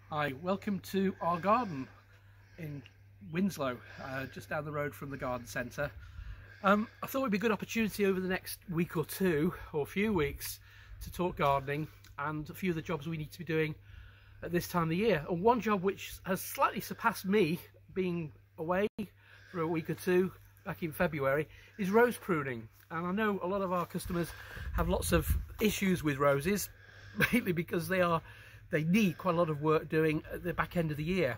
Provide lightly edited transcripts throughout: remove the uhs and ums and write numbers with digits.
Hi, welcome to our garden in Winslow, just down the road from the garden centre. I thought it would be a good opportunity over the next week or two, or a few weeks, to talk gardening and a few of the jobs we need to be doing at this time of the year. And one job which has slightly surpassed me, being away for a week or two back in February, is rose pruning. And I know a lot of our customers have lots of issues with roses, mainly because they need quite a lot of work doing at the back end of the year.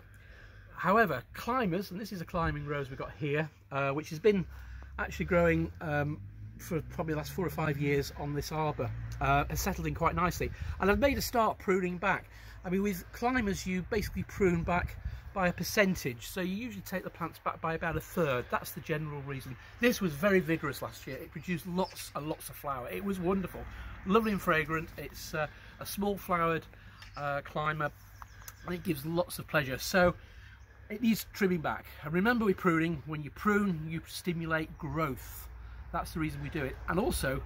However, climbers, and this is a climbing rose we've got here, which has been actually growing for probably the last 4 or 5 years on this arbour, has settled in quite nicely. And I've made a start pruning back. I mean, with climbers, you basically prune back by a percentage, so you usually take the plants back by about a third. That's the general reason. This was very vigorous last year. It produced lots and lots of flower. It was wonderful, lovely and fragrant. It's a small flowered climber, and it gives lots of pleasure, so it needs trimming back. And remember, with pruning, when you prune, you stimulate growth. That's the reason we do it. And also,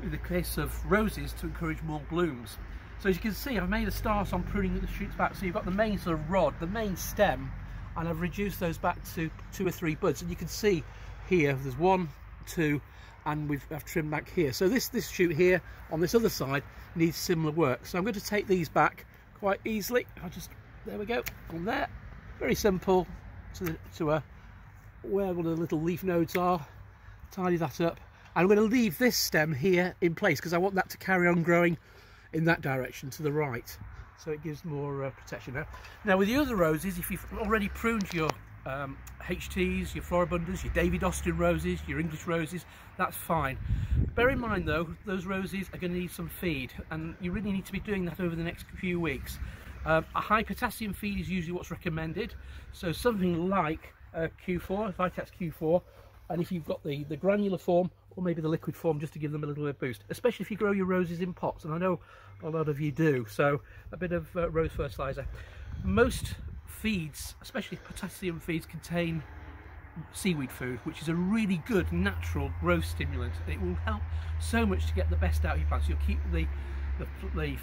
in the case of roses, to encourage more blooms. So as you can see, I've made a start on pruning the shoots back. So you've got the main sort of rod, the main stem, and I've reduced those back to 2 or 3 buds. And you can see here, there's 1, 2, and I've trimmed back here. So this shoot here on this other side needs similar work. So I'm going to take these back quite easily. There we go, on there. Very simple to where one of the little leaf nodes are. Tidy that up. I'm going to leave this stem here in place because I want that to carry on growing in that direction to the right, so it gives more protection there. Now with the other roses, if you've already pruned your HTs, your Floribundas, your David Austin roses, your English roses, that's fine. Bear in mind though, those roses are going to need some feed, and you really need to be doing that over the next few weeks. A high potassium feed is usually what's recommended, so something like Q4, Vitex Q4, and if you've got the granular form, or maybe the liquid form, just to give them a little bit of boost, especially if you grow your roses in pots, and I know a lot of you do, so a bit of rose fertilizer. Most feeds, especially potassium feeds, contain seaweed food, which is a really good natural growth stimulant. It will help so much to get the best out of your plants. You'll keep the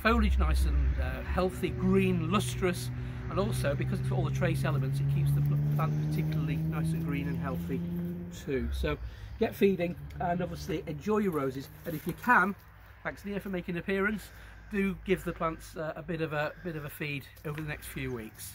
foliage nice and healthy, green, lustrous, and also because it's got all the trace elements, it keeps the plant particularly nice and green and healthy too. So get feeding, and obviously enjoy your roses. And if you can, thanks Nia for making an appearance, do give the plants a bit of a feed over the next few weeks.